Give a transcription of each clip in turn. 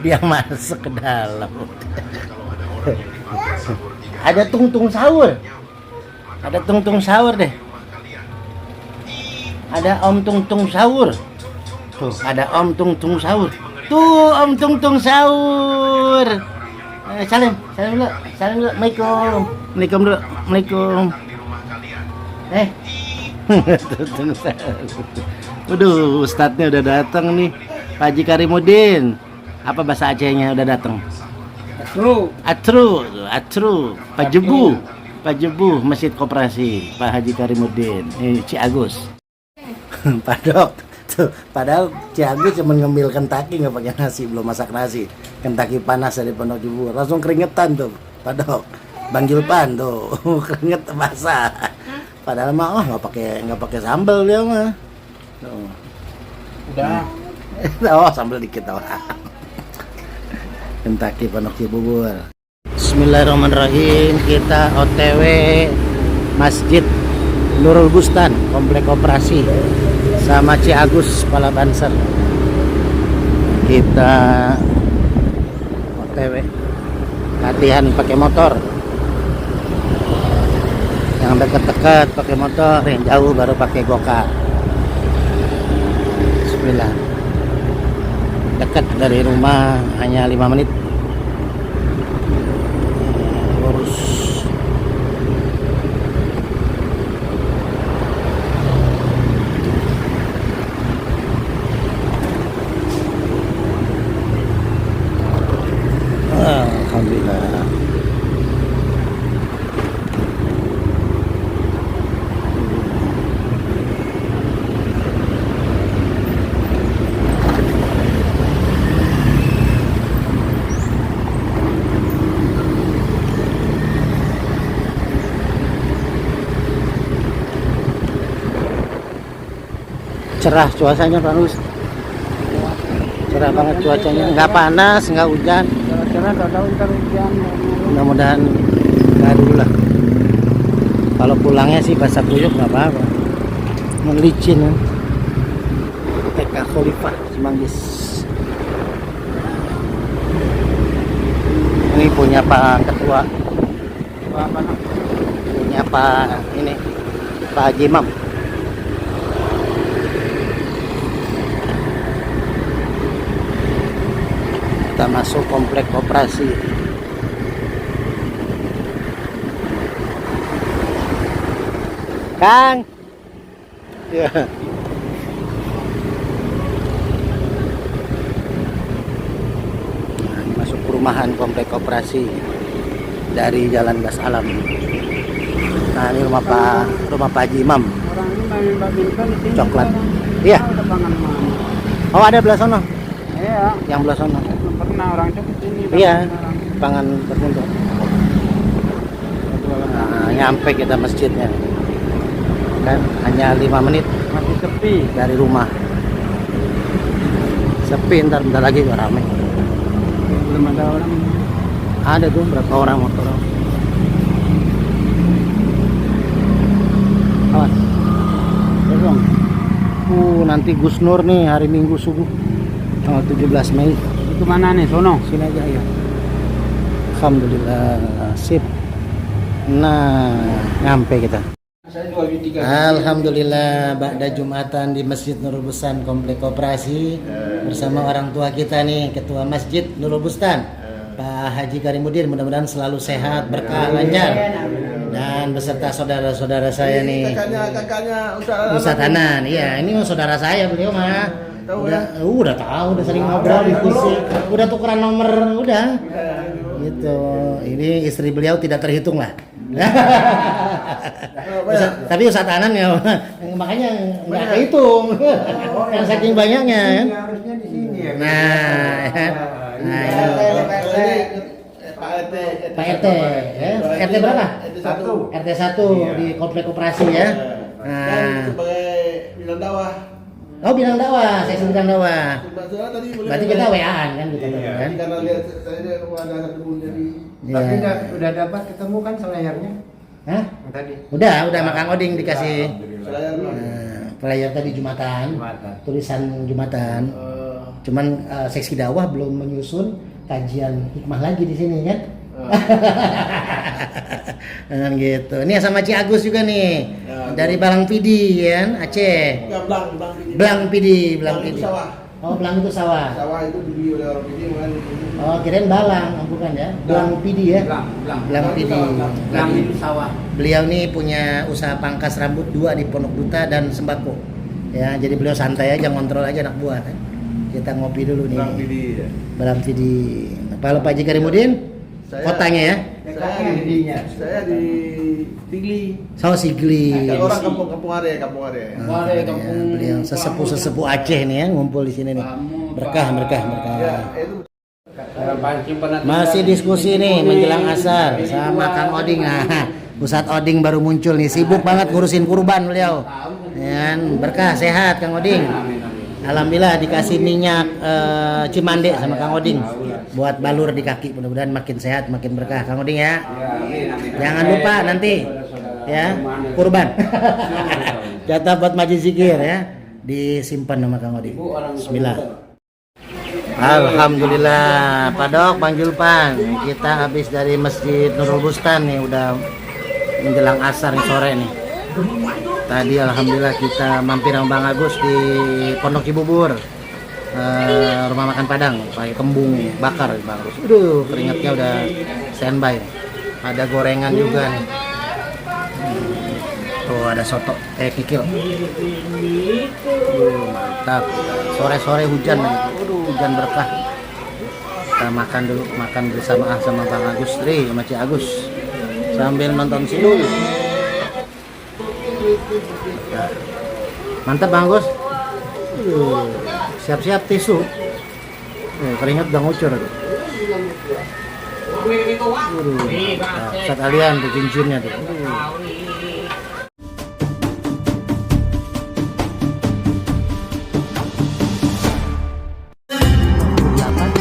Dia masuk ke dalam. Ada tungtung sahur. Ada tungtung sahur deh. Ada Om Tungtung sahur. Tuh, ada Om Tungtung sahur. Tuh, Om Tungtung sahur. Salim dulu. Salim dulu. Assalamualaikum dulu. Waalaikumsalam. Tungtung sahur. Waduh, ustadznya udah datang nih. Pak Haji Karimudin. Apa bahasa Acehnya udah datang? Atru. Pak Jebu, Masjid Koperasi. Pak Haji Karimudin. Ini Ciagus. Padok. Tuh, padahal Ciagus cuma ngemil Kentucky nggak pakai nasi, belum masak nasi. Kentucky panas dari Pondok Jebu. Langsung keringetan tuh. Padok. Bang Julpan tuh. Keringet basah. Padahal mah nggak pakai sambal dia mah. Tuh. Udah. Oh, sambal dikit tau. Kentucky Pondok Cibubur. Bismillahirrahmanirrahim. Kita OTW Masjid Nurul Bustan, Komplek Koperasi sama Ciagus Kepala Banser. Kita OTW latihan pakai motor. Yang dekat-dekat pakai motor, yang jauh baru pakai gokar. Bismillah. Dekat dari rumah hanya 5 menit. Lurus. Alhamdulillah. Cerah cuacanya Pak Nus. Cerah banget cuacanya, nggak panas, nggak hujan. Cerah-cerah, tahu ntar hujan. Mudah-mudahan nggak dulu lah. Kalau pulangnya sih basah kuyup nggak apa-apa. Melicin. TK Khalifah Cimanggis. Ini punya Pak Ketua. Apa nak? Punya Pak ini Pak Haji Imam. Kita masuk komplek koperasi. Kang. Ya. Masuk perumahan komplek koperasi dari Jalan Gas Alam. Nah, ini rumah Pak Haji Imam. Orang ini main badminton di sini. Coklat. Orang. Iya. Ada pangan mana? Oh, ada belah sono. Iya. Yang belah sono. Belum pernah orang cukup sini. Iya, Orang. pangan berkunjung. Nah, nyampe kita masjidnya. Kan hanya 5 menit Masih sepi. dari rumah. Sepi, bentar lagi gak rame. Belum ada orang. Ada tuh berapa orang motor. Awas. Belum. Nanti Gus Nur nih hari Minggu subuh tanggal 17 Mei. Itu mana nih? Sono. Sini aja ya. Alhamdulillah, sip. Nah, nyampe kita. Saya 2 Alhamdulillah, ba'da Jumatan di Masjid Nurul Bustan Komplek Koperasi bersama orang tua kita nih, Ketua Masjid Nurul Bustan, Pak Haji Karimudin. Mudah-mudahan selalu sehat, berkah, lancar, dan beserta saudara-saudara saya nih. Kakaknya Ustadz Hanan, iya ini saudara saya beliau mah. Udah tahu, udah sering ngobrol diskusi, udah tukeran nomor, udah. Gitu. Ini istri beliau tidak terhitung lah. Tapi Ustadz Hanan ya makanya nggak kehitung. Yang saking banyaknya kan. Harusnya di sini ya. Nah, Pak RT, ya. RT berapa? RT 1 di komplek koperasi ya. Nah, sebagai bidang dakwah. oh bidang dakwah, saya bidang dakwah. Tadi Berarti kita WA-an kan gitu kan. karena lihat saya ada satu jadi Tapi Iya. udah dapat ketemu kan selayarnya? Hah? Yang tadi. Udah sama Kang Oding dikasih. saya Nah, flyer tadi Jumatan, tulisan Jumatan. Cuman seksi dakwah belum menyusun kajian hikmah lagi di sini kan? Dengan gitu. Ini sama Ci Agus juga nih. Dari Balang Pidi kan, Aceh. Ya, Belang Pidi. Sawah. Oh, Belang itu sawah. Sawah itu dibeli oleh orang Pidi kan. Oh, kirain Balang, bukan ya? Belang Pidi ya. Belang Pidi. Belang itu sawah. Beliau nih punya usaha pangkas rambut 2 di Pondok Duta dan sembako. Ya, jadi beliau santai aja, ngontrol aja anak buah kan. Kita ngopi dulu nih. Belang Pidi. Ya. Belang Pidi. Pak Haji Karimudin? Kotanya ya? Saya di Tigli. Sawo Sigli. Orang kampung Are. Beliau sesepuh Aceh nih ya, ngumpul di sini nih. Berkah. Ya, itu Masih diskusi nih menjelang asar sama Kang Oding. Nah, Ustadz Oding baru muncul nih, sibuk banget ngurusin kurban beliau. Dan berkah sehat Kang Oding. Alhamdulillah dikasih minyak Cimande sama Kang Oding buat balur di kaki, mudah-mudahan makin sehat, makin berkah Kang Oding ya. Jangan lupa nanti ya kurban. Jatah buat majlis zikir ya, disimpan nama Kang Oding. Bismillah. Alhamdulillah, Pak Dok, Bang Julpan, kita habis dari Masjid Nurul Bustan nih, udah menjelang asar nih, sore nih. Tadi alhamdulillah kita mampir sama Bang Agus di Pondok Cibubur, rumah makan Padang, pakai kembung bakar Bang Agus. Aduh, keringatnya udah standby. Ada gorengan juga nih. Tuh ada soto, kikil. Mantap. Sore-sore hujan nih. Aduh, hujan berkah. Kita makan dulu, makan bersama sama Bang Agus Tri sama Ci Agus sambil nonton Sidul. Nah, mantap Bang Gus. Siap-siap tisu. Keringat udah ngucur. Saat kalian tuh cincinnya tuh.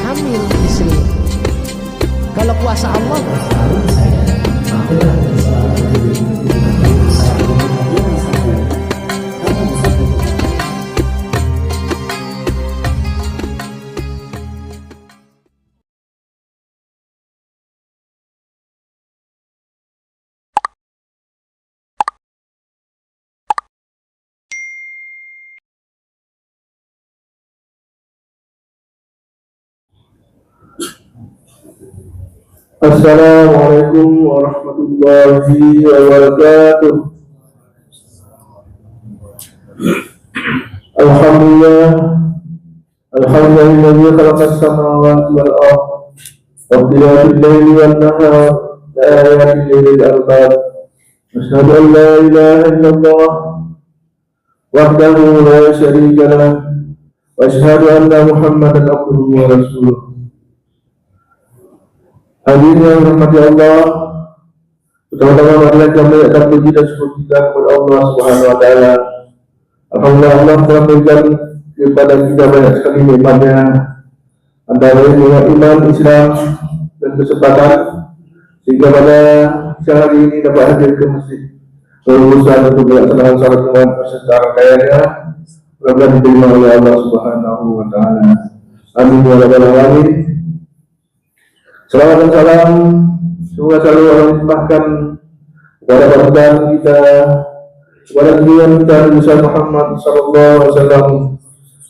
Hamil istri. Kalau kuasa Allah. Assalamualaikum warahmatullahi wabarakatuh. Alhamdulillah khalaqas samawati wal ardh wa ikhtilafil layli wan nahar la ayatin lil albab. Asyhadu an la ilaha illallah wahdahu la syarika lah wa asyhadu anna Muhammadan abduhu wa rasuluh. Hadirin yang dirahmati Allah, pertama-tama marilah kami akan puji dan syukur kita kepada Allah Subhanahu wa taala. Alhamdulillah Allah telah memberikan kepada kita banyak sekali nikmatnya, antara lain iman, Islam dan kesempatan, sehingga pada siang hari ini dapat hadir ke masjid berurusan untuk melaksanakan salat Jumat secara kayanya. Mudah-mudahan diterima oleh Allah Subhanahu wa taala. Amin ya rabbal alamin. Salawat dan salam semoga selalu Allah limpahkan kepada baginda kita, kepada junjungan kita Nabi Muhammad sallallahu alaihi wasallam,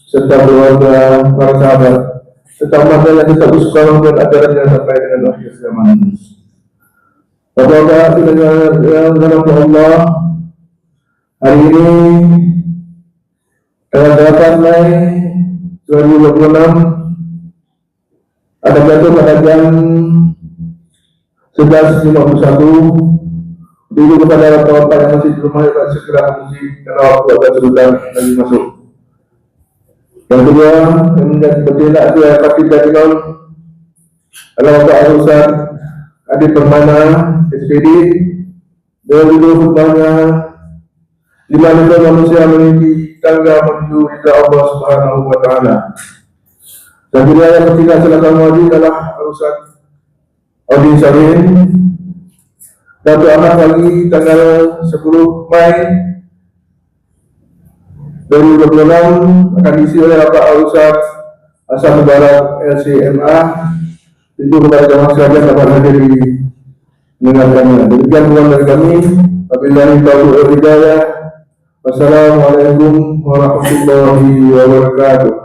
serta keluarga, para sahabat, serta umat yang kita usahakan dan ajarannya sampai dengan akhir zaman. Bapak-bapak yang dalam Allah, hari ini tanggal 8 Mei 2026 ada jatuh pada jam 11.51. Dulu kepada bapak yang masih di rumah dapat segera mengisi karena waktu agak sebentar lagi masuk. Yang kedua, yang menjadi bertindak dia pasti dari nol adalah bapak Arusan Adi Permana SPD. Dengan judul khutbahnya 5 manusia memiliki tangga menuju ridha Allah Subhanahu wa taala. Dan juga yang ketiga silakan wajib adalah Arusan Odin Sarin. Datuk Ahmad lagi tanggal 10 Mei Dan 26 akan diisi oleh Bapak Al-Ustaz Hasan Mubarak LCMA. Itu kepada jamaah sekalian dapat hadir mendengarkannya. Demikian bukan dari kami. Wabillahi taufiq wal hidayah. Wassalamualaikum warahmatullahi wabarakatuh.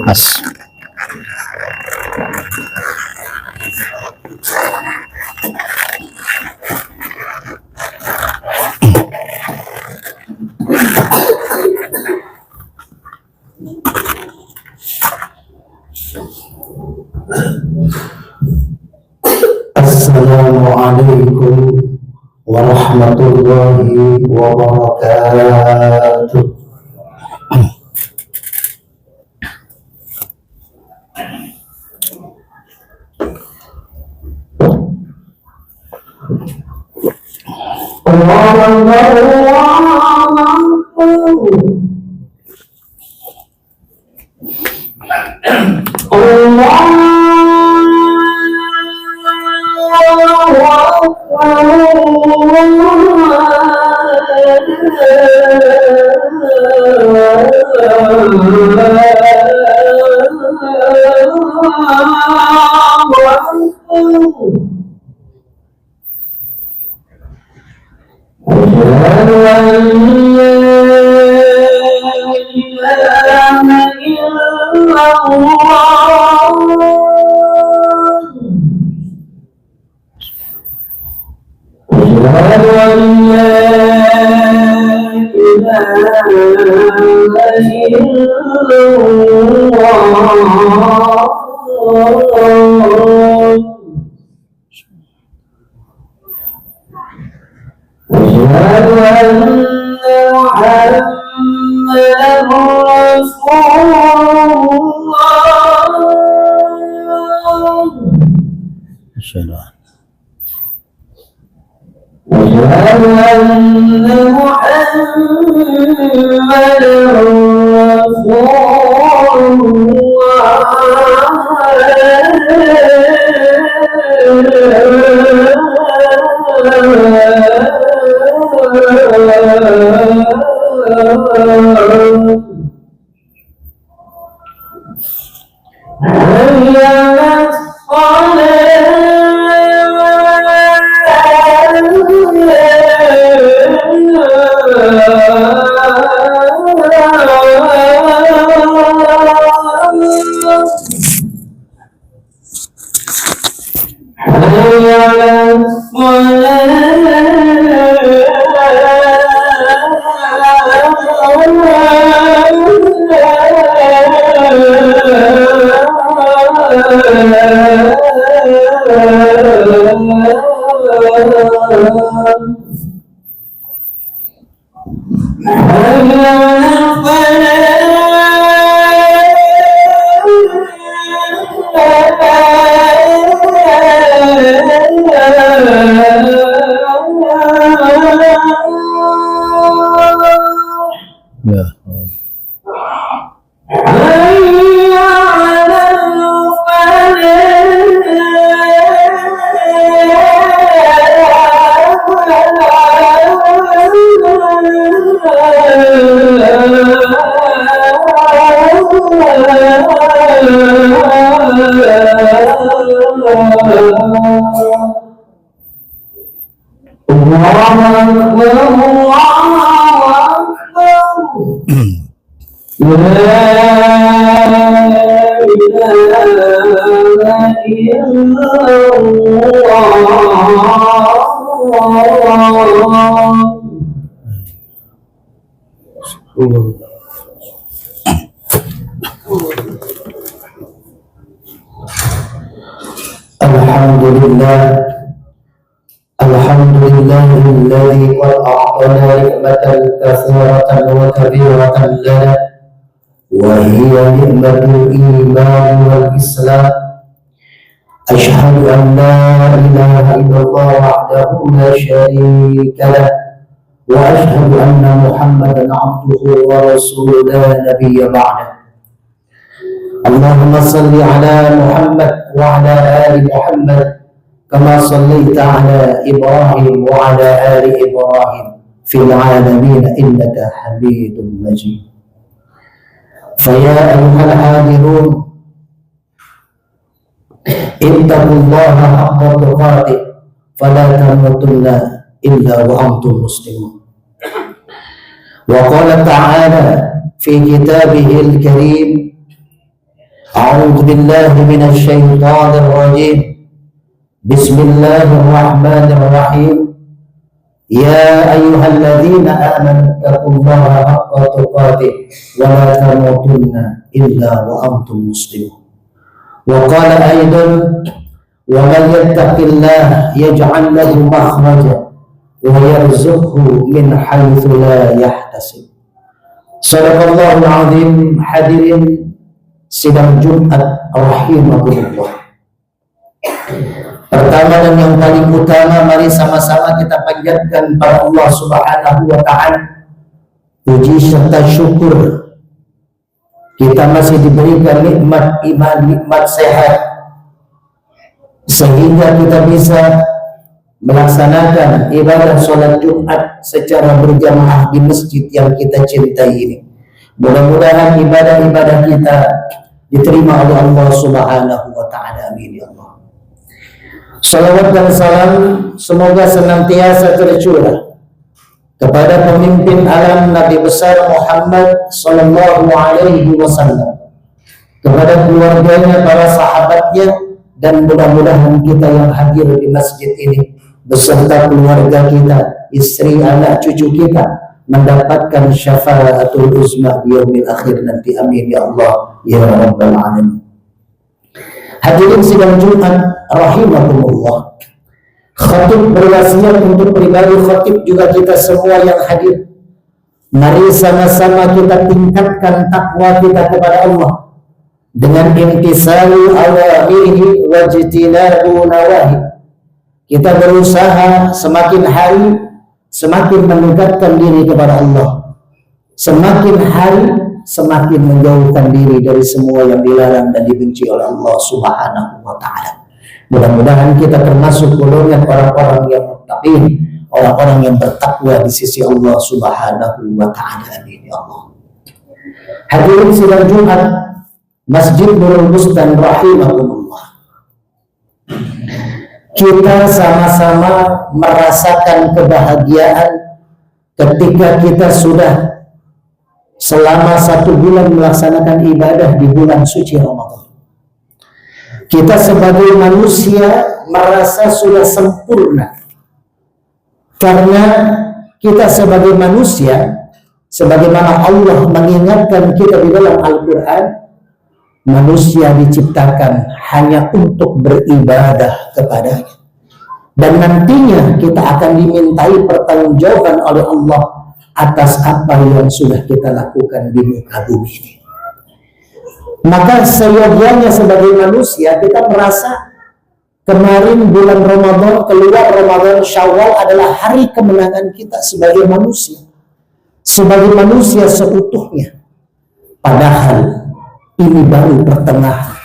Mas. Assalamualaikum warahmatullahi wabarakatuh. Alhamdulillah alladzi qad a'tana ni'matan katsiratan wa kabiratan lana wa hiya ni'matul iman wal islam. Ashhadu an la ilaha illallah wahdahu la syarika lah وأشهد أن محمدا عبده ورسوله لا نبي بعده. اللهم صل على محمد وعلى آل محمد كما صليت على إبراهيم وعلى آل إبراهيم في العالمين إنك حميد مجيد. فيا أيها الحاضرون اتقوا الله حق تقاته فلا تموتن إلا وأنتم مسلمون. وقال تعالى في كتابه الكريم: أعوذ بالله من الشيطان الرجيم بسم الله الرحمن الرحيم يا أيها الذين آمنوا اتقوا الله حق تقاته ولا تموتن إلا وأنتم مسلمون. وقال أيضا: ومن يتق الله يجعل له مخرجا ويرزقه من حيث لا يحتسب. Sadaqallahul azim. Hadirin sidang Jumat rahimakumullah. Pertama dan yang paling utama, mari sama-sama kita panjatkan pada Allah Subhanahu wa Ta'ala puji serta syukur. Kita masih diberikan nikmat iman, nikmat sehat, sehingga kita bisa melaksanakan ibadah sholat Jumat secara berjamaah di masjid yang kita cintai ini. Mudah-mudahan ibadah-ibadah kita diterima oleh Allah Subhanahu wa Ta'ala. Amin ya Allah. Salawat dan salam semoga senantiasa tercurah kepada pemimpin alam Nabi besar Muhammad sallallahu alaihi wasallam, kepada keluarganya, para sahabatnya, dan mudah-mudahan kita yang hadir di masjid ini beserta keluarga kita, istri, anak, cucu kita mendapatkan syafaatul uzma di yaumil akhir nanti. Amin ya Allah ya rabbal alamin. Hadirin sidang Jumat rahimakumullah. Khatib berwasiat untuk pribadi khatib juga kita semua yang hadir. Mari sama-sama kita tingkatkan takwa kita kepada Allah dengan imtisalu awamirihi wajtinabu nawahi. Kita berusaha semakin hari semakin mendekatkan diri kepada Allah, semakin hari semakin menjauhkan diri dari semua yang dilarang dan dibenci oleh Allah Subhanahu wa Ta'ala. Mudah-mudahan kita termasuk golongan orang-orang yang muttaqin, orang-orang yang bertakwa di sisi Allah Subhanahu wa Ta'ala. Amin ya Allah. Hadirin sidang Jumat Masjid Nurul Bustan rahimakumullah. Kita sama-sama merasakan kebahagiaan ketika kita sudah selama 1 bulan melaksanakan ibadah di bulan suci Ramadan. Kita sebagai manusia merasa sudah sempurna karena kita sebagai manusia, sebagaimana Allah mengingatkan kita di dalam Al-Quran, manusia diciptakan hanya untuk beribadah kepadanya, dan nantinya kita akan dimintai pertanggungjawaban oleh Allah atas apa yang sudah kita lakukan di muka bumi ini. Maka seyogianya sebagai manusia kita merasa kemarin bulan Ramadan, keluar Ramadan Syawal adalah hari kemenangan kita sebagai manusia, sebagai manusia seutuhnya. Padahal ini baru pertengahan.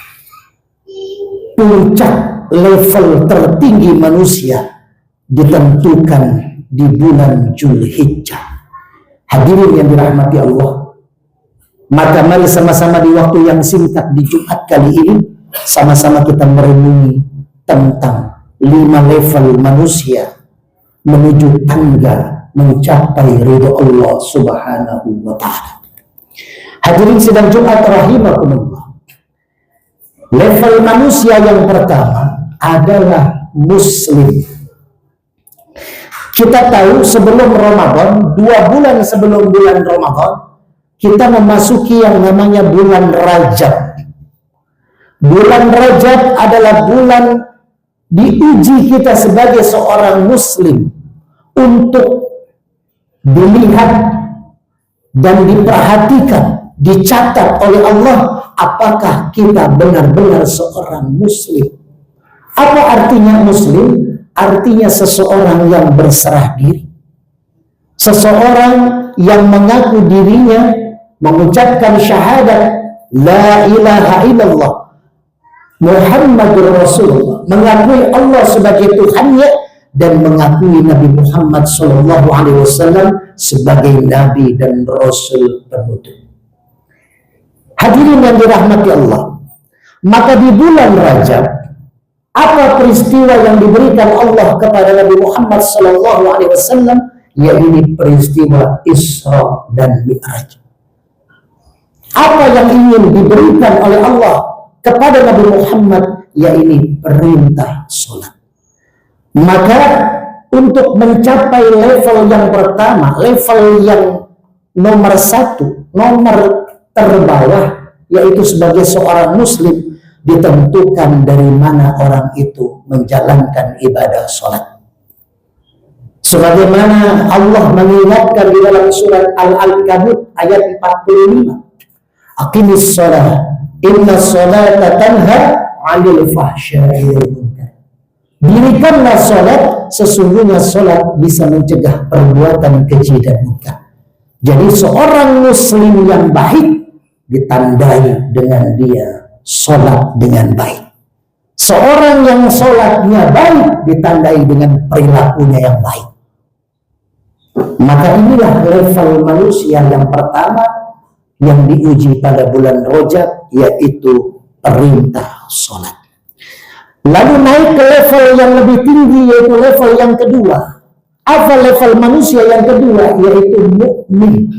Puncak level tertinggi manusia ditentukan di bulan Zulhijjah. Hadirin yang dirahmati Allah, maka mari sama-sama di waktu yang singkat di Jumat kali ini sama-sama kita merenungi tentang 5 level manusia menuju tangga mencapai ridho Allah Subhanahu wa Ta'ala. Hadirin sidang Jumat rahimakumullah. Level manusia yang pertama adalah Muslim. Kita tahu sebelum Ramadan, 2 bulan sebelum bulan Ramadan, kita memasuki yang namanya bulan Rajab. Bulan Rajab adalah bulan diuji kita sebagai seorang Muslim untuk dilihat dan diperhatikan, dicatat oleh Allah apakah kita benar-benar seorang Muslim. Apa artinya Muslim? Artinya seseorang yang berserah diri, Seseorang yang mengaku dirinya mengucapkan syahadat la ilaha illallah Muhammadur Rasulullah, mengakui Allah sebagai Tuhannya dan mengakui Nabi Muhammad SAW sebagai Nabi dan Rasul penutup. Hadirin yang dirahmati Allah, maka di bulan Rajab, apa peristiwa yang diberikan Allah kepada Nabi Muhammad SAW, yaitu peristiwa Isra dan Mi'raj. Apa yang ingin diberikan oleh Allah kepada Nabi Muhammad, yaitu perintah sholat. Maka untuk mencapai level yang pertama, level yang nomor satu, nomor terbawah, yaitu sebagai seorang muslim, ditentukan dari mana orang itu menjalankan ibadah sholat. Sebagaimana Allah mengingatkan di dalam surat Al-Ankabut ayat 45, aqimis sholat, inna sholata tanha 'anil fahsya'i wal munkar. Dirikanlah sholat, sesungguhnya sholat bisa mencegah perbuatan keji dan munkar. Jadi seorang muslim yang baik ditandai dengan dia sholat dengan baik. Seorang yang sholatnya baik ditandai dengan perilakunya yang baik. Maka inilah level manusia yang pertama yang diuji pada bulan Rajab, yaitu perintah sholat. Lalu naik ke level yang lebih tinggi, yaitu level yang kedua. Apa level manusia yang kedua? Yaitu mukmin.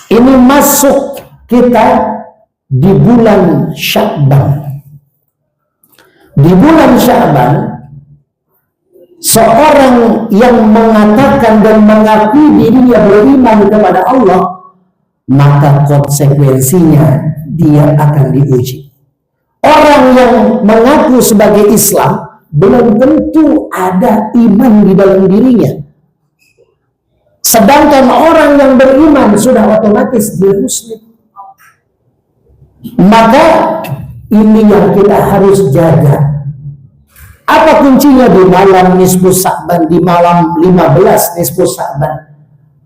Ini masuk kita di bulan Sya'ban. Di bulan Sya'ban, seorang yang mengatakan dan mengakui dirinya beriman kepada Allah, maka konsekuensinya dia akan diuji. Orang yang mengaku sebagai Islam belum tentu ada iman di dalam dirinya. Sedangkan orang yang beriman sudah otomatis dia muslim. Maka ini yang kita harus jaga. Apa kuncinya di malam nisfu Sa'ban, di malam 15 nisfu Sa'ban?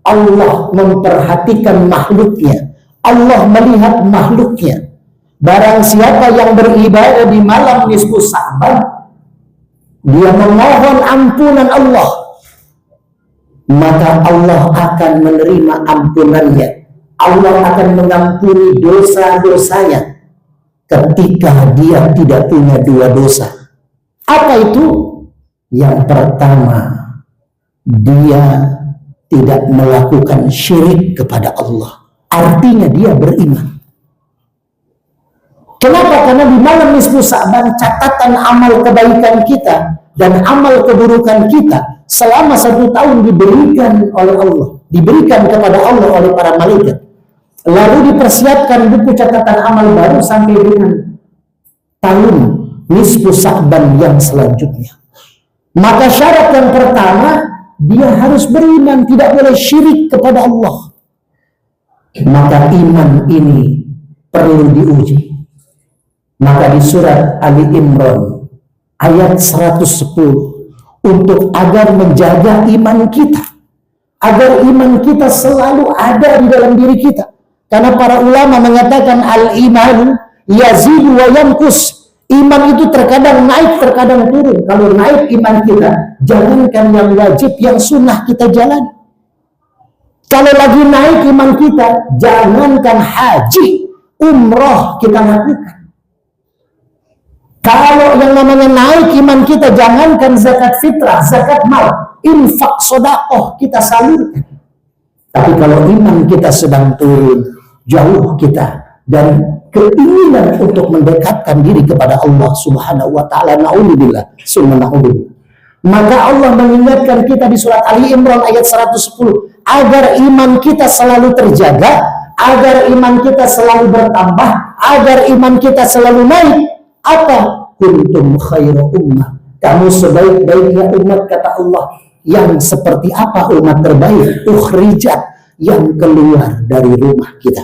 Allah memperhatikan makhluknya. Allah melihat makhluknya. Barang siapa yang beribadah di malam nisfu Sa'ban, dia memohon ampunan Allah, maka Allah akan menerima ampunannya. Allah akan mengampuni dosa-dosanya ketika dia tidak punya dua dosa. Apa itu? Yang pertama, dia tidak melakukan syirik kepada Allah. Artinya dia beriman. Kenapa? Karena di malam nisfu Sa'ban catatan amal kebaikan kita dan amal keburukan kita selama 1 tahun diberikan oleh Allah, diberikan kepada Allah oleh para malaikat. Lalu dipersiapkan buku catatan amal baru sampai dengan tahun nisfu Sa'ban yang selanjutnya. Maka syarat yang pertama, dia harus beriman, tidak boleh syirik kepada Allah. Maka iman ini perlu diuji. Maka di surat Ali Imran ayat 110, untuk agar menjaga iman kita, agar iman kita selalu ada di dalam diri kita. Karena para ulama mengatakan al-imanu yazidu wa yanqus. Iman itu terkadang naik, terkadang turun. Kalau naik iman kita, jangankan yang wajib, yang sunnah kita jalani. Kalau lagi naik iman kita, jangankan haji, umroh kita lakukan. Kalau yang namanya naik iman kita, jangankan zakat fitrah, zakat mal, infak, sedekah kita salurkan. Tapi kalau iman kita sedang turun, jauh kita dari keinginan untuk mendekatkan diri kepada Allah Subhanahu wa taala, naudzubillah, summa naudzubillah. Maka Allah mengingatkan kita di surat Ali Imran ayat 110, agar iman kita selalu terjaga, agar iman kita selalu bertambah, agar iman kita selalu naik. Apa? Kuntum khairu ummah. Kamu sebaik-baiknya umat, kata Allah. Yang seperti apa umat terbaik? Ukhrijat, yang keluar dari rumah kita.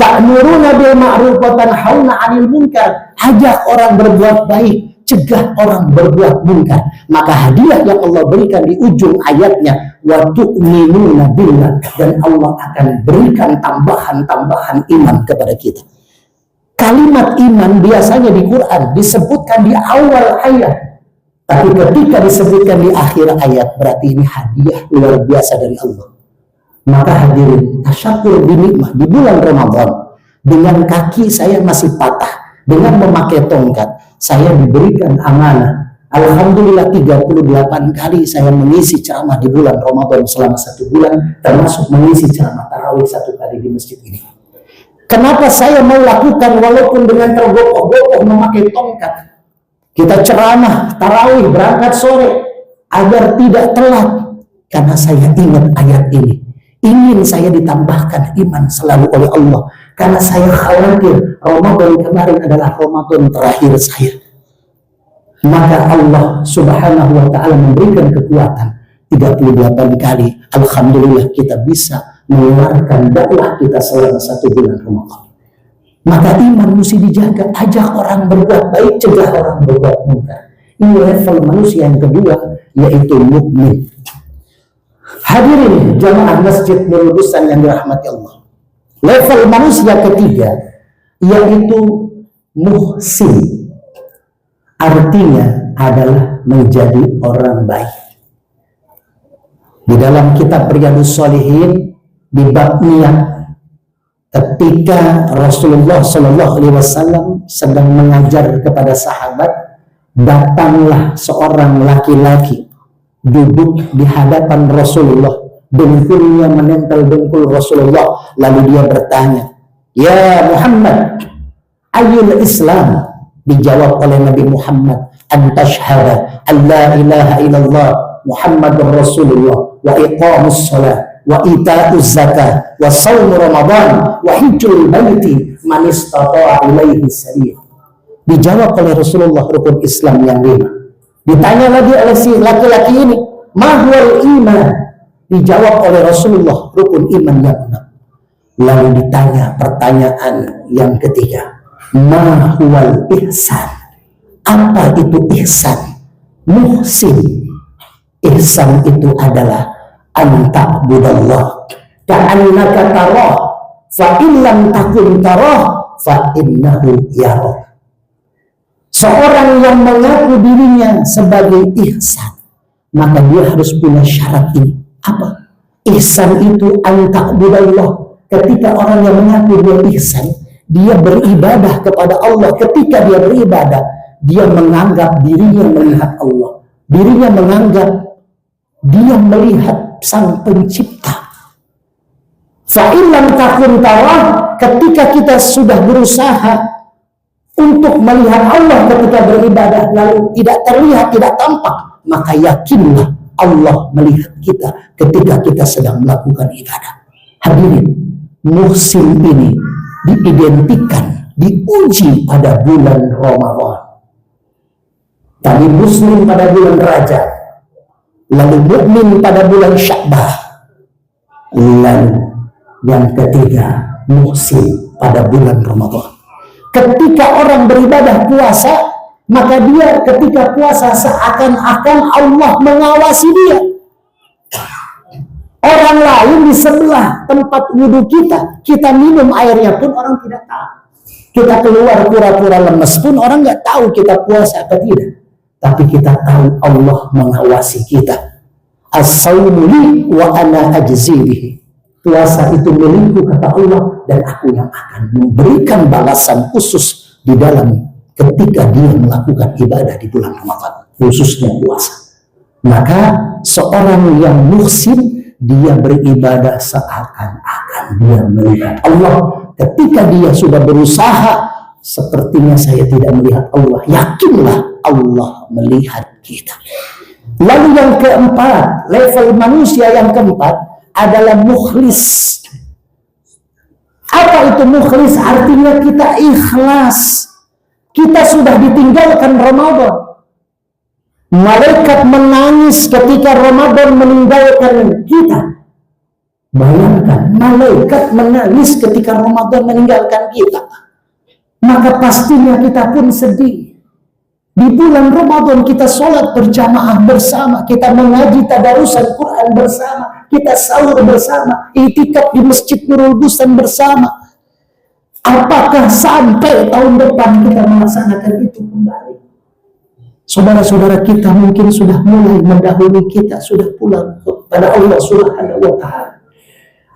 Ta'muruna bil ma'ruf wa tanhauna 'anil munkar. Ajak orang berbuat baik, cegah orang berbuat munkar. Maka hadiah yang Allah berikan di ujung ayatnya, wa tu'minuna billah, dan Allah akan berikan tambahan-tambahan iman kepada kita. Kalimat iman biasanya di Quran disebutkan di awal ayat, tapi ketika disebutkan di akhir ayat berarti ini hadiah luar biasa dari Allah. Maka hadirin, tasyakur binikmah di bulan Ramadan, dengan kaki saya masih patah, dengan memakai tongkat, saya diberikan amanah. Alhamdulillah 38 kali saya mengisi ceramah di bulan Ramadan selama 1 bulan, termasuk mengisi ceramah tarawih 1 kali di masjid ini. Kenapa saya mau lakukan walaupun dengan tergopoh-gopoh memakai tongkat? Kita ceramah tarawih berangkat sore agar tidak telat, karena saya ingat ayat ini. Ingin saya ditambahkan iman selalu oleh Allah, karena saya khawatir Ramadan kemarin adalah Ramadan terakhir saya. Maka Allah subhanahu wa ta'ala memberikan kekuatan 38 kali. Alhamdulillah kita bisa mengeluarkan dakwah kita selama 1 bulan Ramadan. Maka iman mesti dijaga, ajak orang berbuat baik, cegah orang berbuat munkar. Ini level manusia yang kedua, yaitu mukmin. Hadirin jamaah Masjid Nurul Busan yang dirahmati Allah. Level manusia ketiga yaitu muhsin. Artinya adalah menjadi orang baik. Di dalam kitab Riyadhus Shalihin di bab niat, ketika Rasulullah SAW sedang mengajar kepada sahabat, datanglah seorang laki-laki duduk di hadapan Rasulullah, dengkulnya menempel dengkul Rasulullah, lalu dia bertanya, "Ya Muhammad, ayyul Islam?" Dijawab oleh Nabi Muhammad, "An tashhada an la ilaha illallah Muhammadur Rasulullah wa iqamus shalah wa ita'uz zakah wa shaum Ramadan wa hajjul baiti man istata'a ilaihi sabila." Dijawab oleh Rasulullah rukun Islam yang 5. Ditanya lagi oleh si laki-laki ini, mahwal iman? Dijawab oleh Rasulullah rukun iman yang 6. Lalu ditanya pertanyaan yang ketiga, mahwal ihsan? Apa itu ihsan? Muhsin. Ihsan itu adalah anta'budallah ka'annaka tarah, fa illam takun tarah fa innahu yarah. Seorang yang mengaku dirinya sebagai ihsan, maka dia harus punya syarat ini. Apa? Ihsan itu anta'budallah. Ketika orang yang mengaku dia ihsan, dia beribadah kepada Allah. Ketika dia beribadah, dia menganggap dirinya melihat Allah. Dirinya menganggap dia melihat Sang Pencipta. Fa'illam takun tarah, ketika kita sudah berusaha untuk melihat Allah ketika beribadah lalu tidak terlihat, tidak tampak, maka yakinlah Allah melihat kita ketika kita sedang melakukan ibadah. Hadirin, muhsin ini diidentikan, diuji pada bulan Ramadan. Tadi muslim pada bulan Rajab, lalu mukmin pada bulan Sya'ban, lalu yang ketiga muhsin pada bulan Ramadan. Ketika orang beribadah puasa, maka dia ketika puasa seakan-akan Allah mengawasi dia. Orang lain di sebelah tempat wudhu kita minum airnya pun orang tidak tahu. Kita keluar pura-pura lemes pun orang nggak tahu kita puasa atau tidak. Tapi kita tahu Allah mengawasi kita. As-sawmu li wa ana ajzi bihi. Puasa itu milikku kata Allah, dan aku yang akan memberikan balasan khusus di dalam ketika dia melakukan ibadah di bulan Ramadan, khususnya puasa. Maka seorang yang muhsin, dia beribadah seakan-akan dia melihat Allah. Ketika dia sudah berusaha, sepertinya saya tidak melihat Allah, yakinlah Allah melihat kita. Lalu yang keempat, level manusia yang keempat adalah mukhlis. Apa itu mukhlis? Artinya kita ikhlas. Kita sudah ditinggalkan Ramadan. Malaikat menangis ketika Ramadan meninggalkan kita. Bayangkan, malaikat menangis ketika Ramadan meninggalkan kita. Maka pastinya kita pun sedih. Di bulan Ramadan kita sholat berjamaah bersama, kita mengaji tadarusan Quran bersama, kita sahur bersama, i'tikaf di Masjid Nurul Bustan bersama. Apakah sampai tahun depan kita melaksanakan itu kembali? Saudara-saudara kita mungkin sudah mulai mendahului kita, sudah pulang kepada Allah Subhanahu wa Ta'ala.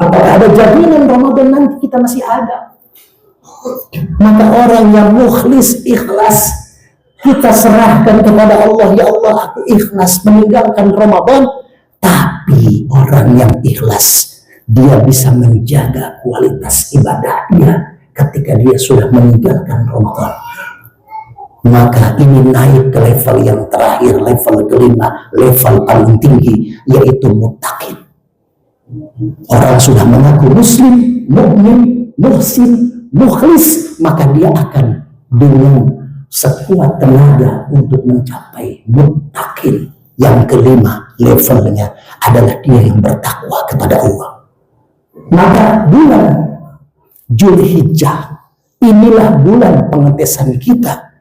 Apakah ada jaminan Ramadan nanti kita masih ada? Maka orang yang mukhlis, ikhlas, kita serahkan kepada Allah. Ya Allah, aku ikhlas meninggalkan Ramadan. Tapi orang yang ikhlas, dia bisa menjaga kualitas ibadahnya ketika dia sudah meninggalkan Ramadan. Maka ini naik ke level yang terakhir, level kelima, level paling tinggi, yaitu muttaqin. Orang sudah mengaku muslim, mukmin, muhsin, mukhlis, maka dia akan dengan sekuat tenaga untuk mencapai muttaqin. Yang kelima levelnya adalah dia yang bertakwa kepada Allah. Maka bulan Zulhijjah inilah bulan pengetesan kita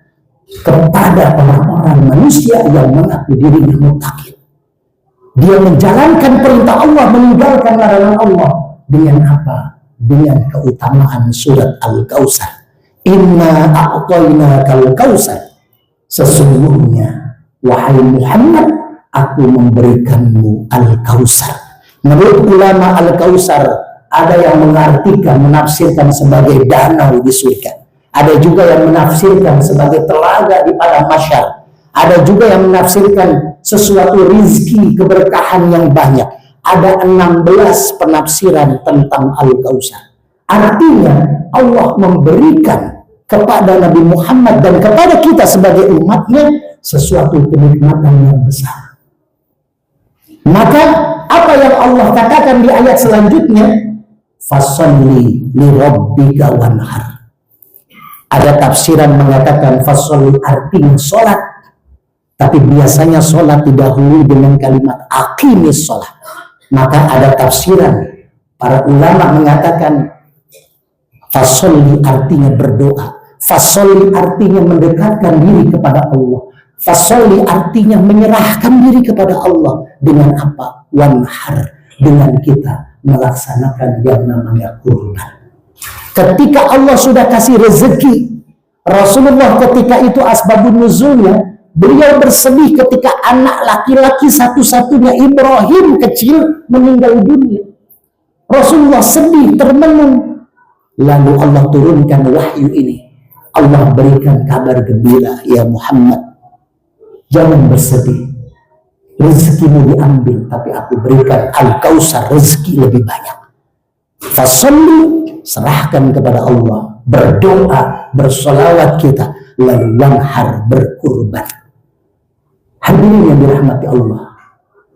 kepada orang-orang manusia yang mengaku dirinya muttaqin. Dia menjalankan perintah Allah, meninggalkan larangan Allah. Dengan apa? Dengan keutamaan surat Al-Kautsar. Inna a'tainakal kautsar. Sesungguhnya wahai Muhammad, aku memberikanmu Al-Kautsar. Menurut ulama Al-Kautsar ada yang mengartikan, menafsirkan sebagai danau di surga. Ada juga yang menafsirkan sebagai telaga di padang mahsyar. Ada juga yang menafsirkan sesuatu rizki, keberkahan yang banyak. Ada 16 penafsiran tentang Al-Kautsar. Artinya Allah memberikan kepada Nabi Muhammad dan kepada kita sebagai umatnya sesuatu kenikmatan yang besar. Maka apa yang Allah katakan di ayat selanjutnya, fasholli li rabbika wanhar. Ada tafsiran mengatakan fasholli artinya sholat, tapi biasanya sholat didahului dengan kalimat aqimis sholat. Maka ada tafsiran para ulama mengatakan fasholli artinya berdoa, fasholli artinya mendekatkan diri kepada Allah, fasholli artinya menyerahkan diri kepada Allah. Dengan apa? Wanhar, dengan kita melaksanakan yang namanya kurban. Ketika Allah sudah kasih rezeki, Rasulullah ketika itu asbabun nuzulnya, beliau bersedih ketika anak laki-laki satu-satunya Ibrahim kecil meninggal dunia. Rasulullah sedih, termenung. Lalu Allah turunkan wahyu ini. Allah berikan kabar gembira, ya Muhammad, jangan bersedih. Rezekimu diambil, tapi aku berikan Al-Kautsar, rezeki lebih banyak. Fasholli, serahkan kepada Allah, berdoa, bersolawat kita, lalu wanhar, berkurban. Hadirin yang dirahmati Allah,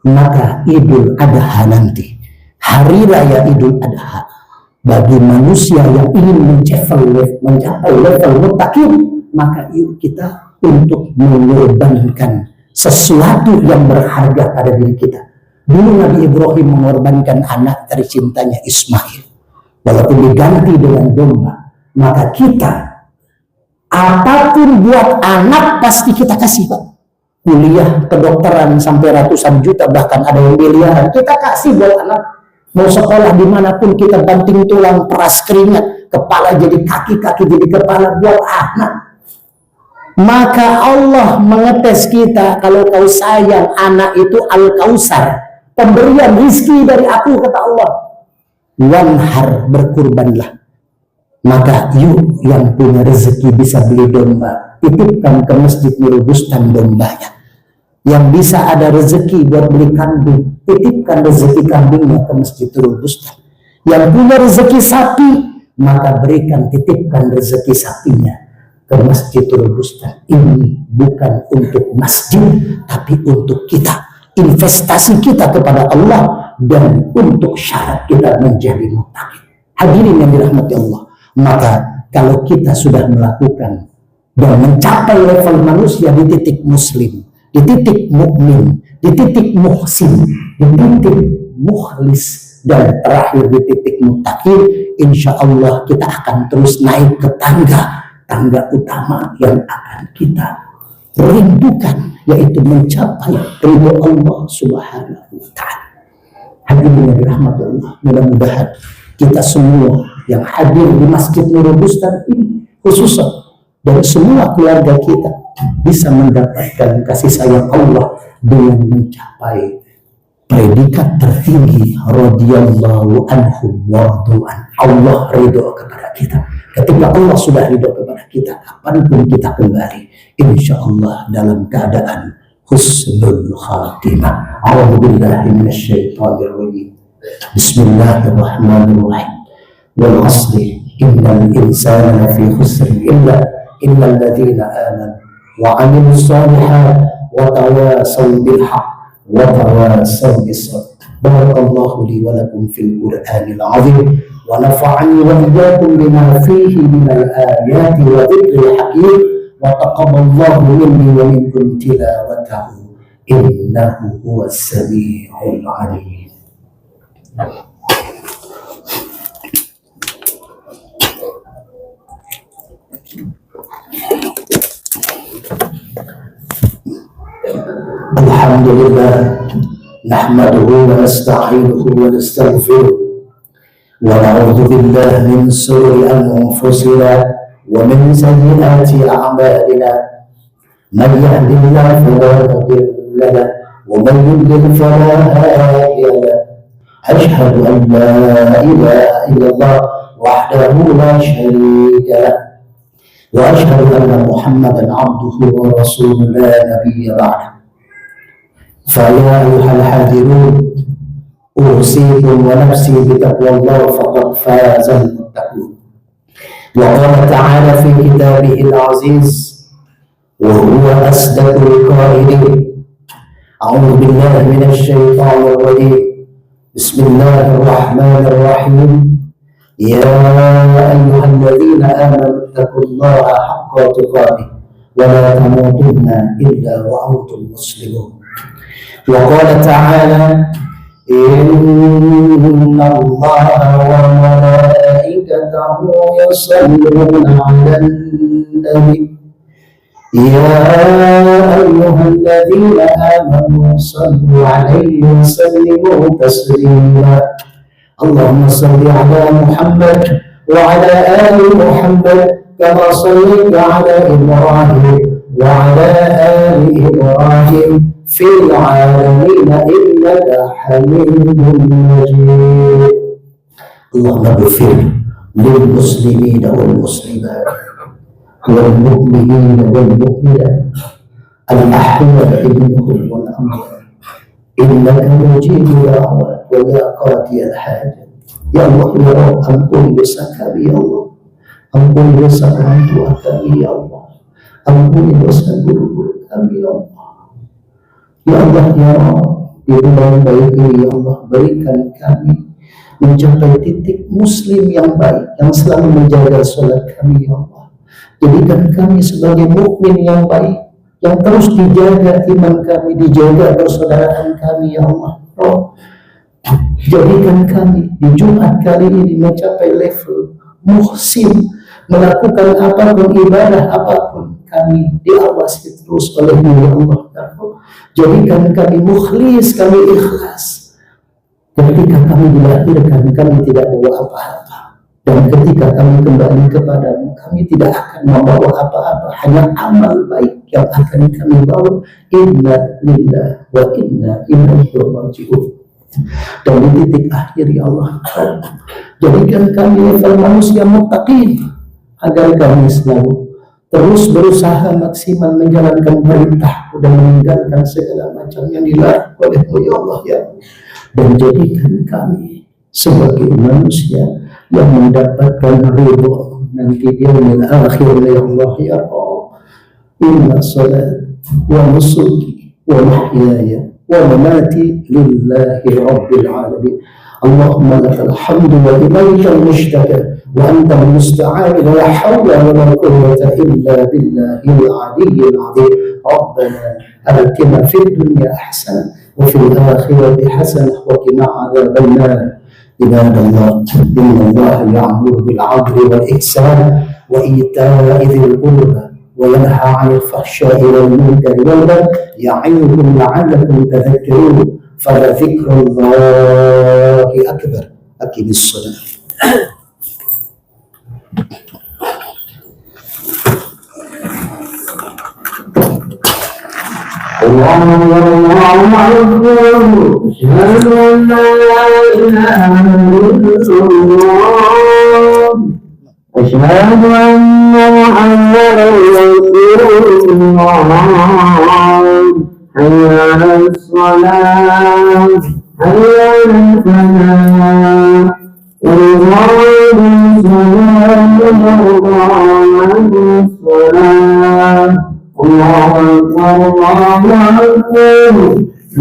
maka Idul Adha nanti, hari raya Idul Adha, bagi manusia yang ingin mencapai level muttaqin, maka yuk kita untuk mengorbankan sesuatu yang berharga pada diri kita. Dulu Nabi Ibrahim mengorbankan anak tercintanya Ismail, walaupun diganti dengan domba. Maka kita apapun buat anak pasti kita kasih, Pak. Kuliah kedokteran sampai ratusan juta, bahkan ada yang miliaran, kita kasih buat anak. Mau sekolah dimanapun kita banting tulang, peras keringat, kepala jadi kaki, kaki jadi kepala buat anak. Maka Allah mengetes kita, kalau kau sayang anak itu Al-Kautsar, pemberian rizki dari aku, kata Allah. Wanhar, berkurbanlah. Maka yuk yang punya rezeki bisa beli domba, titipkan ke Masjid Nurul Bustan dombanya. Yang bisa ada rezeki buat beli kambing, titipkan rezeki kambingnya ke Masjid Nurul Bustan. Yang punya rezeki sapi, maka berikan, titipkan rezeki sapinya ke Masjidul Bustan. Ini bukan untuk masjid, tapi untuk kita, investasi kita kepada Allah, dan untuk syarat kita menjadi muttaqin. Hadirin yang dirahmati Allah, maka kalau kita sudah melakukan dan mencapai level manusia di titik muslim, di titik mukmin, di titik muhsin, di titik mukhlis, dan terakhir di titik muttaqin, insya Allah kita akan terus naik ke tangga utama yang akan kita rindukan, yaitu mencapai ridho Allah Subhanahu wa Ta'ala. Hadirin yang dirahmati Allah, mudah-mudahan kita semua yang hadir di Masjid Nurul Bustan ini, khususnya dari semua keluarga kita, bisa mendapatkan kasih sayang Allah dengan mencapai predikat tertinggi radhiyallahu anhum wardu'an. Allah ridho kepada kita. Ketika Allah sudah ridho kepada kita, kapanpun kita kembali, insya Allah dalam keadaan husnul khatimah. A'udzubillahi minasyaitonir rajim. Bismillahirrahmanirrahim. Wal 'asri innal insana lafi khusr illa alladziina aamanu wa 'amilus shalihaati wa tawasaw bil haqq wa tawasaw bis sabr. Barakallahu li wa lakum fil Qur'anil 'azim wa nafa'ani wa iyyakum bima fihi minal ayati wa dzikril hakim wa taqabbalallahu minni wa minkum tilawatahu innahu huwas samii'ul 'aliim. Alhamdulillah, nahmaduhu wa nasta'inuhu wa nastaghfiruh wa na'udzu billahi min shururi anfusina wa min sayyiati a'malina. Man yahdihillahu fala mudilla lahu wa man yudlil fala hadiya lahu. Ashhadu an la ilaha illallah wahdahu la sharika lahu wa ashhadu anna Muhammadan 'abduhu wa rasuluhu la nabiyya ba'dahu. فيا أيها الحاضرون أوصيكم ونفسي بتقوى الله فقد فاز المتقون. وقال تعالى في كتابه العزيز وهو أصدق القائلين: أعوذ بالله من الشيطان الرجيم بسم الله الرحمن الرحيم يا أيها الذين آمنوا اتقوا الله حق تقاته ولا تموتن إلا وأنتم مسلمون. وقال تعالى إن الله وملائكته يصلون على النبي يا أيها الذين آمنوا صلوا عليه وسلموا تسليما. اللهم صل على محمد وعلى آل محمد كما صليت على إبراهيم وعلى آل إبراهيم في العالمين إنك حميد مجيد. اللهم اغفر للمسلمين والمسلمات والمؤمنين والمؤمنات الأحياء منهم والأموات إنك مجيب الدعوات ويا قاضي الحاجات. Ya Allah, ya Rabb, ampuni dosa kami ya Allah, ampuni dosa orang tua kami ya Allah, ampuni dosa guru-guru kami ya Allah. Ya Allah, ya Rabb, di bulan baik ini ya Allah, berikan kami mencapai titik muslim yang baik, yang selalu menjaga sholat kami ya Allah. Jadikan kami sebagai mukmin yang baik, yang terus dijaga iman kami, dijaga persaudaraan kami ya Allah. Rabb, jadikan kami di Jumat kali ini mencapai level muhsin, melakukan apapun, ibadah apapun, kami diawasi terus oleh-Mu ya Allah. Jadikan kami mukhlis, kami ikhlas. Ketika kami dilahirkan, kami tidak bawa apa-apa. Dan ketika kami kembali kepadamu, kami tidak akan membawa apa-apa, hanya amal baik yang akan kami bawa. Inna lillahi wa inna ilaihi raji'un. Dan di titik akhir ya Allah, jadikan kami level manusia muttaqin, agar kami selalu terus berusaha maksimal menjalankan perintah dan meninggalkan segala macam yang dilarang oleh-Mu ya Allah ya. Dan jadikan kami sebagai manusia yang mendapatkan ridho nanti di yaumil akhir ya Allah ya Allah. Inna salat wa nusuki wa mahyaya wa mamati lillahi rabbil alamin. Allahumma lakal hamdu wa ilaikal mushtaka wa antal musta'an wa la hawla wa la quwwata illa billahil aliyyil azim. Rabbana atina fid dunya hasanah wa fil akhirati hasanah wa qina adzaban nar. Ibadallah, innallaha ya'muru bil 'adli wal ihsan wa ita'i dzil qurba وينهى عن الفحشاء والمنكر والبغي يعظكم لعلكم تذكرون فلذكر الله أكبر. أقم الصلاة. الله أكبر. أشهد أن لا إله إلا الله. أشهد أن محمدا رسول الله. حي على الصلاة. حي على الفلاح. الله بالصلاة. الصلاة. الله أكبر. الله أكبر.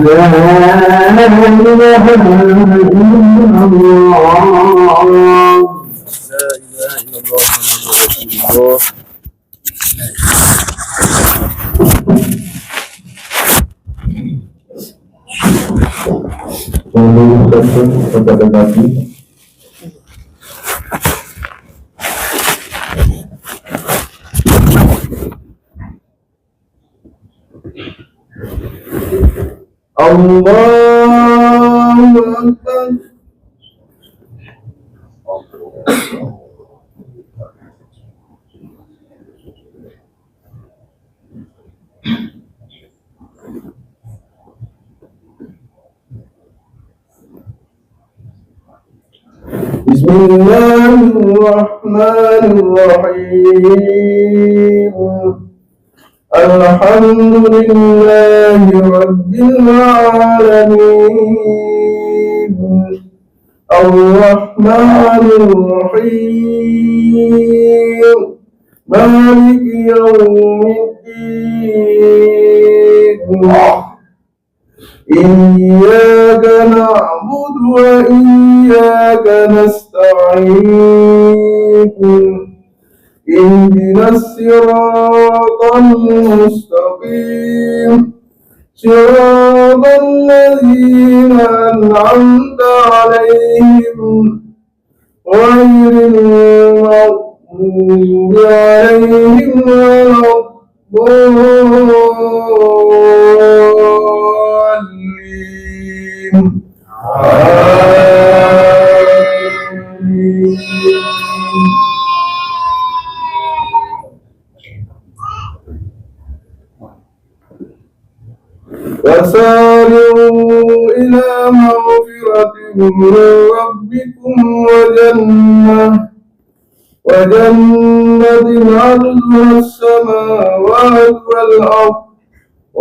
لا إله إلا الله. kepada Nabi. Allahu Akbar. Bismillahirrahmanirrahim. Alhamdulillahi Rabbil Alamin. Ar-Rahmanir-Rahim. Maliki Yawmiddin. Iyyaka na'budu wa iyyaka nasta'in. Ihdinas siratal mustaqim. Siratal ladzina an'amta 'alaihim ghairil maghdubi 'alaihim waladdallin. Amin. وسارعوا إلى مغفرة من ربكم وجنة عرضها السماوات والأرض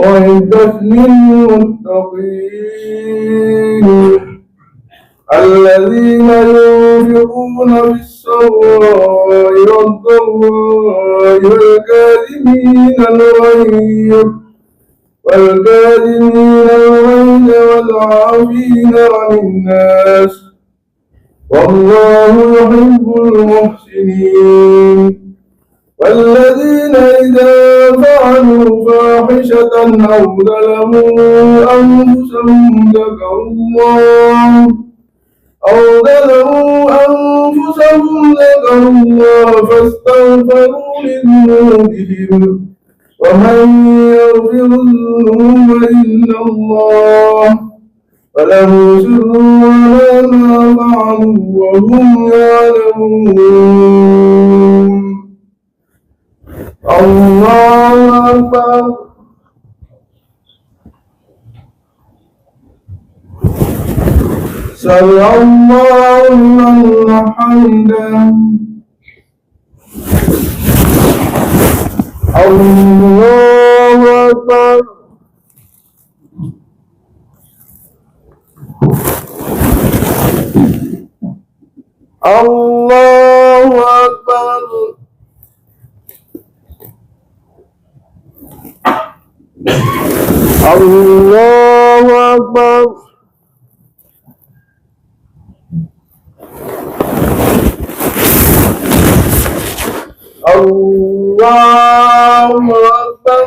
أعدت للمتقين الذين ينفقون بالسراء والضراء والكاظمين الغيظ والعافين عن الناس والله يحب المحسنين. والذين إذا فعلوا فاحشة أو ظلموا أنفسهم ذكروا الله فاستغفروا لذنوبهم ومن يغفر الذنوب إلا الله ولم يصروا على ما فعلوا وهم يعلمون. الله أكبر. سمع الله لمن حمده. الله أكبر. الله أكبر. الله أكبر. الله أكبر.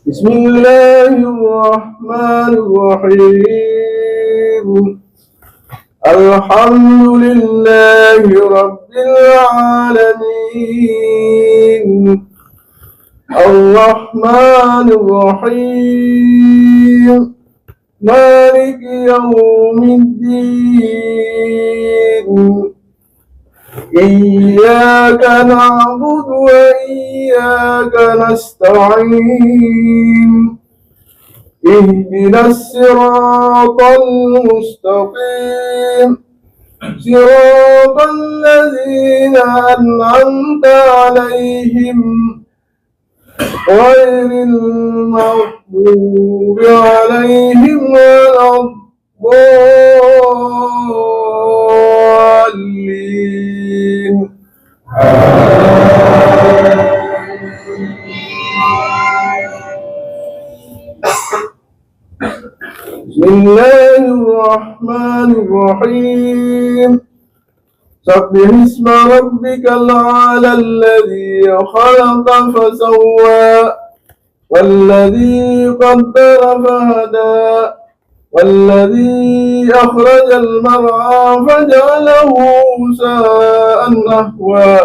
بسم الله الرحمن الرحيم. الحمد لله رب العالمين الرحمن الرحيم مالك يوم الدين إياك نعبد وإياك نستعين اهدنا الصراط المستقيم صراط الذين أنعمت عليهم غير المغضوب عليهم ولا الضالين. بسم الله الرحمن الرحيم سبح اسم ربك الأعلى الذي خلق فسوى والذي قدر فهدى والذي أخرج المرعى فجعله غثاء نحوا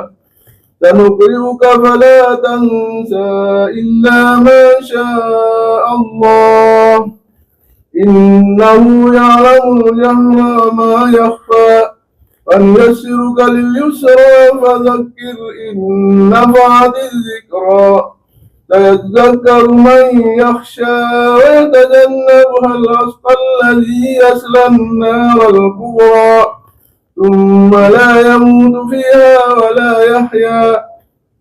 سنقرئك فلا تنسى إلا ما شاء الله إنه يعلم الجهر ما يخفى ونيسرك لليسرى فذكر إن نفعت الذكرى سيذكر من يخشى ويتجنبها الأشقى الذي يصلى النار الكبرى ثم لا يموت فيها ولا يحيا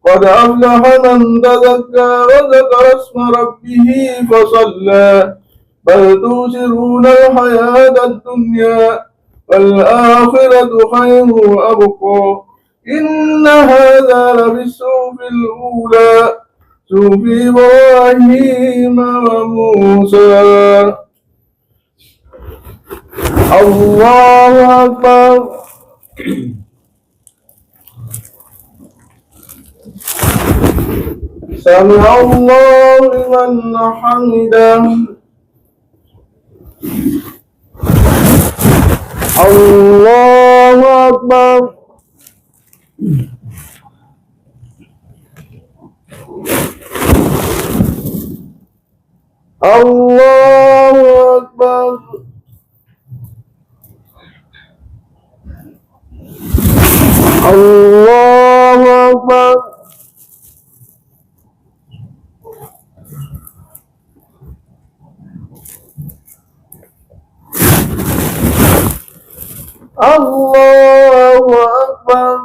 قد أفلح من تزكى وذكر اسم ربه فصلى بل تؤثرون الحياة الدنيا والآخرة خير وأبقى إن هذا لفي الصحف الأولى صحف إبراهيم وموسى. الله أكبر. سمع الله لمن حمده. الله أكبر. الله أكبر. الله أكبر. الله أكبر.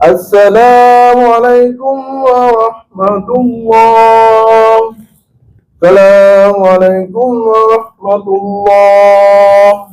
السلام عليكم ورحمة الله. السلام عليكم ورحمة الله.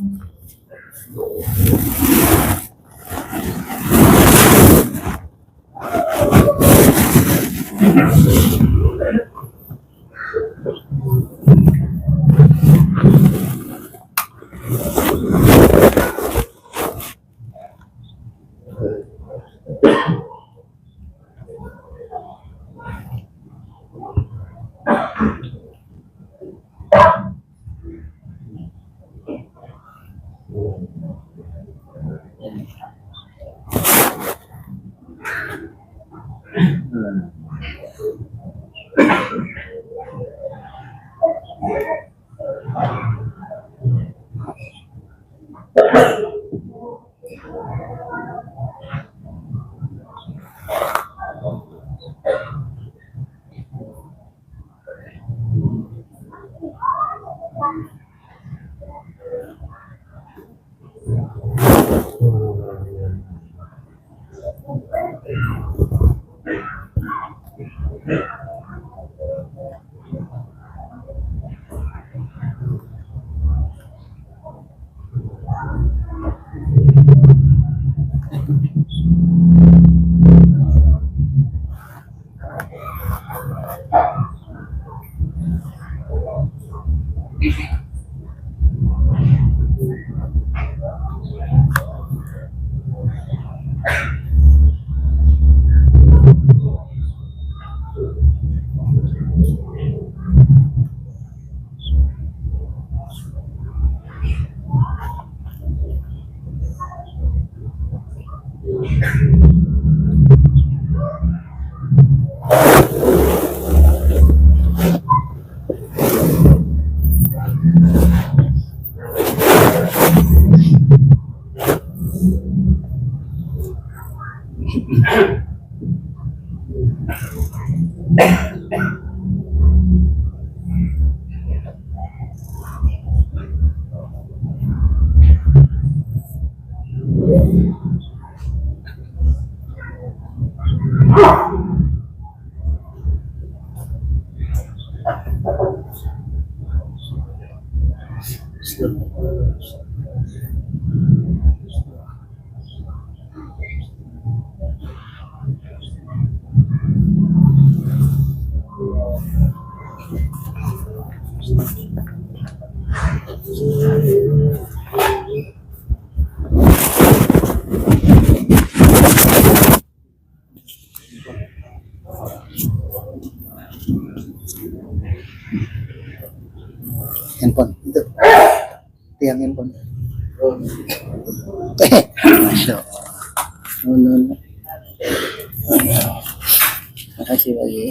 Handphone itu tiang handphone. Masuk. Makasih lagi.